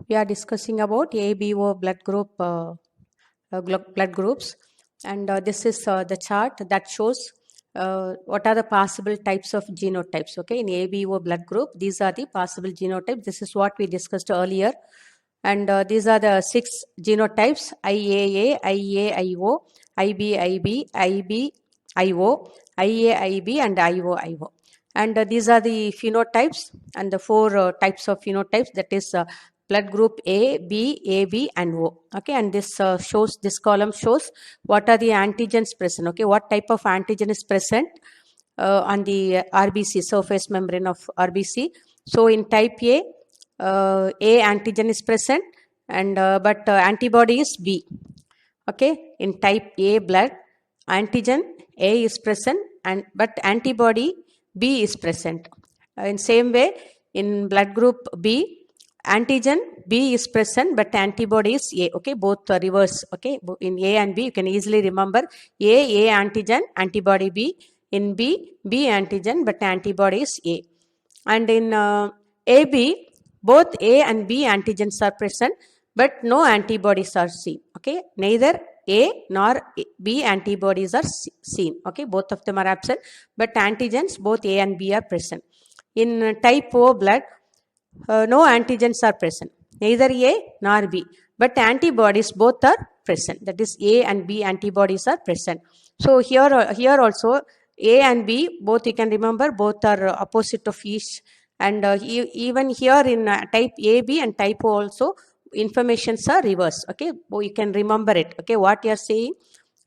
We are discussing about ABO blood group blood groups, and this is the chart that shows what are the possible types of genotypes. Okay, in ABO blood group, these are the possible genotypes. This is what we discussed earlier, and these are the 6 genotypes: IAA, IAIO, IBIB, IBIO, IAIB, and IOIO. And these are the phenotypes and the 4 types of phenotypes, that is blood group A, B, AB, and O. Okay, and this this column shows what are the antigens present. Okay, what type of antigen is present on the RBC, surface membrane of RBC. So in type A antigen is present, and but antibody is B. Okay, in type A blood, antigen A is present, and but antibody B is present. In same way, in blood group B, antigen B is present, but antibody is A. Okay, both reverse. Okay, in A and B, you can easily remember A antigen, antibody B. In B antigen, but antibody is A. And in AB, both A and B antigens are present, but no antibodies are seen. Okay, neither A nor B antibodies are seen. Okay, both of them are absent, but antigens both A and B are present. In type O blood, no antigens are present, neither A nor B, but antibodies both are present. That is, A and B antibodies are present. So here also A and B, both you can remember, both are opposite of each. And even here in type AB and type O also, informations are reverse. Okay, you can remember it. Okay, what you are saying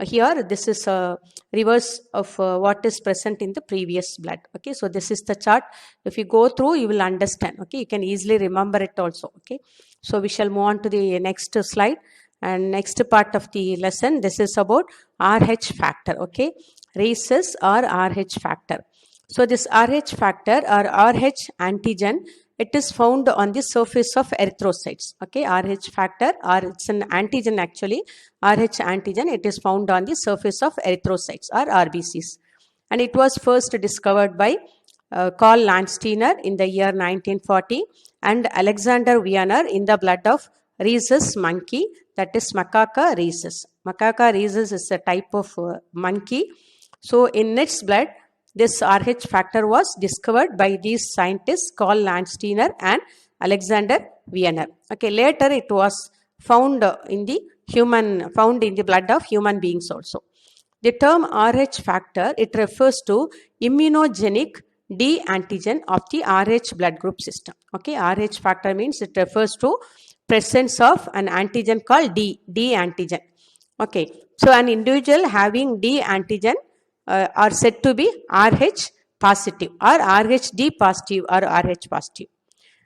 here, this is a reverse of what is present in the previous blood. Okay, so this is the chart. If you go through, you will understand. Okay, you can easily remember it also. Okay, so we shall move on to the next slide and next part of the lesson. This is about RH factor. Okay, rhesus or RH factor. So this RH factor or RH antigen, it is found on the surface of erythrocytes. Okay, RH factor, or it's an antigen actually. RH antigen, it is found on the surface of erythrocytes or RBCs. And it was first discovered by Carl Landsteiner in the year 1940 and Alexander Wiener in the blood of rhesus monkey, that is Macaca rhesus. Macaca rhesus is a type of monkey. So in its blood, this RH factor was discovered by these scientists Carl Landsteiner and Alexander Wiener. Okay, later it was found in the blood of human beings also. The term RH factor, it refers to immunogenic D antigen of the RH blood group system. Okay, RH factor means it refers to presence of an antigen called D antigen. Okay, so an individual having D antigen are said to be RH positive or RHD positive or RH positive.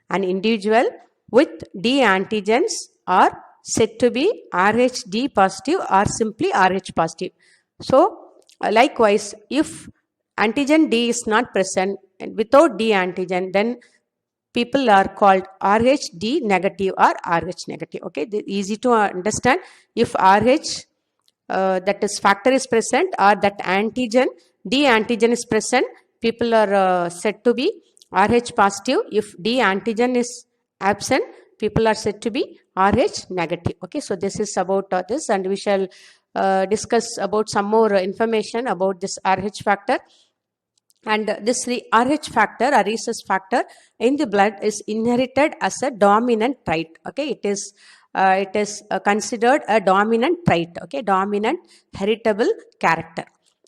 An individual with D antigens are said to be RHD positive or simply RH positive. So, likewise, if antigen D is not present and without D antigen, then people are called RHD negative or RH negative. Okay, easy to understand. If RH that is factor is present or that antigen D antigen is present, people are said to be RH positive. If D antigen is absent, people are said to be RH negative. Okay, so this is about this, and we shall discuss about some more information about this RH factor. And this RH factor or rhesus factor in the blood is inherited as a dominant trait. Okay, it is considered a dominant trait. Okay, dominant heritable character.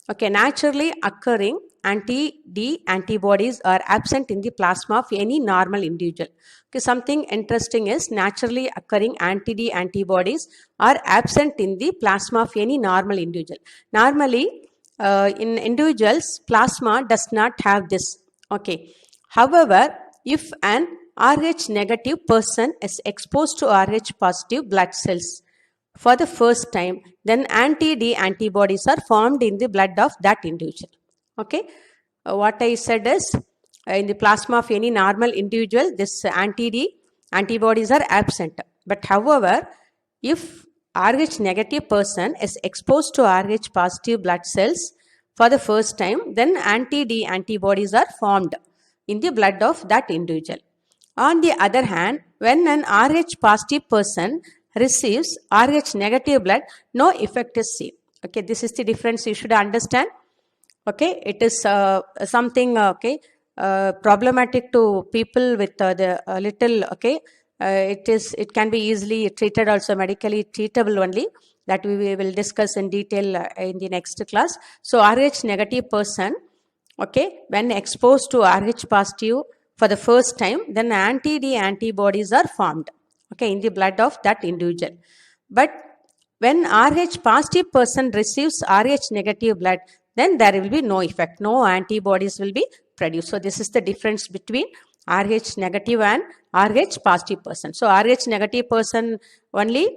Okay, naturally occurring anti-D antibodies are absent in the plasma of any normal individual. Okay, something interesting is naturally occurring anti-D antibodies are absent in the plasma of any normal individual. Normally, in individuals, plasma does not have this. Okay, however, if an RH negative person is exposed to RH positive blood cells for the first time, then anti-D antibodies are formed in the blood of that individual. Okay, what I said is in the plasma of any normal individual, this anti-D antibodies are absent. But however, if RH negative person is exposed to RH positive blood cells for the first time, then anti-D antibodies are formed in the blood of that individual. On the other hand, when an Rh positive person receives Rh negative blood, no effect is seen. Okay, this is the difference you should understand. Okay, it is something problematic to people with the little, it can be easily treated, also medically treatable only, that we will discuss in detail in the next class. So Rh negative person, okay, when exposed to Rh positive for the first time, then anti-D antibodies are formed, okay, in the blood of that individual. But when Rh positive person receives Rh negative blood, then there will be no effect, no antibodies will be produced. So this is the difference between Rh negative and Rh positive person. So Rh negative person only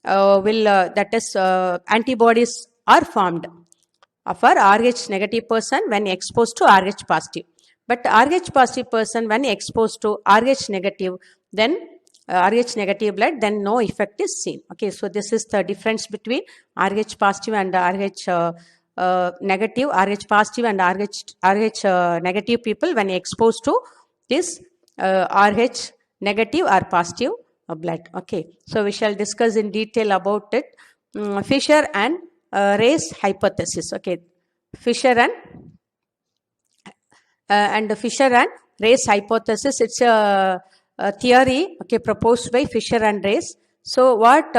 that is antibodies are formed for Rh negative person when exposed to Rh positive. But Rh positive person when exposed to Rh negative, then Rh negative blood, then no effect is seen. Okay, so this is the difference between Rh positive and Rh negative. Rh positive and Rh negative people when exposed to this Rh negative or positive blood. Okay, so we shall discuss in detail about it. Fisher and race hypothesis. Okay, Fisher and Fisher and race hypothesis. It's a theory, okay, proposed by Fisher and race. So what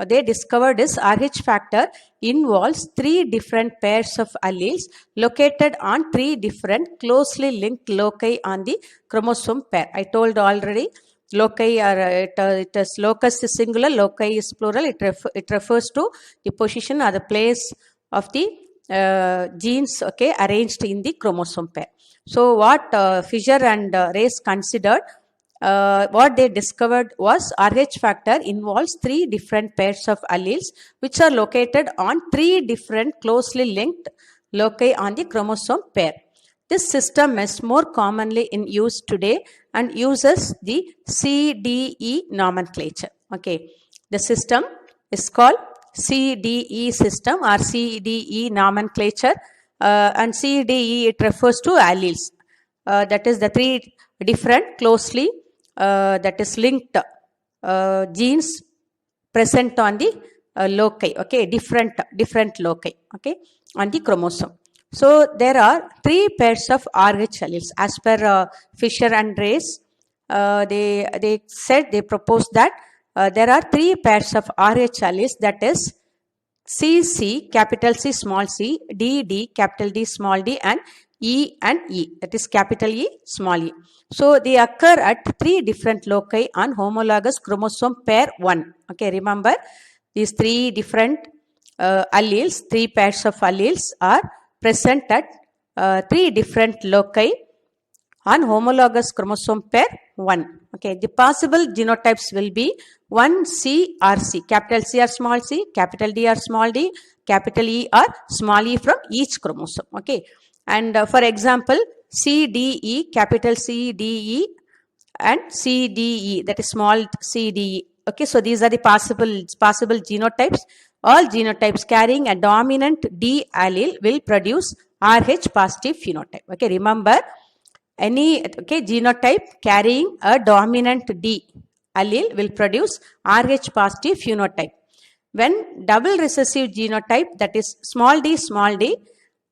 they discovered is Rh factor involves 3 different pairs of alleles located on 3 different closely linked loci on the chromosome pair. I told already, loci are it is locus is singular, loci is plural. It refers to the position or the place of the genes, okay, arranged in the chromosome pair. So what Fisher and Race considered, what they discovered was Rh factor involves 3 different pairs of alleles which are located on 3 different closely linked loci on the chromosome pair. This system is more commonly in use today and uses the CDE nomenclature. Okay, the system is called CDE system or CDE nomenclature, and CDE, it refers to alleles. That is the 3 different closely that is linked genes present on the loci, okay, different loci, okay, on the chromosome. So there are 3 pairs of Rh alleles as per Fisher and Race. They proposed that there are 3 pairs of Rh alleles, that is CC, capital C, small c, DD, capital D, small d, and E, that is capital E, small e. So they occur at 3 different loci on homologous chromosome pair 1. Okay, remember these 3 different alleles, 3 pairs of alleles are present at 3 different loci on homologous chromosome pair 1. Okay, the possible genotypes will be 1C or C, capital C or small c, capital D or small d, capital E or small e from each chromosome. Okay, and for example, CDE, capital CDE and CDE, that is small CDE. Okay, so these are the possible genotypes. All genotypes carrying a dominant D allele will produce Rh positive phenotype. Okay, remember, any genotype carrying a dominant D allele will produce Rh positive phenotype. When double recessive genotype, that is small d,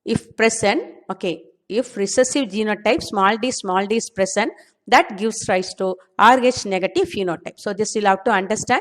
if present, okay, if recessive genotype small d is present, that gives rise to Rh negative phenotype. So this you'll have to understand.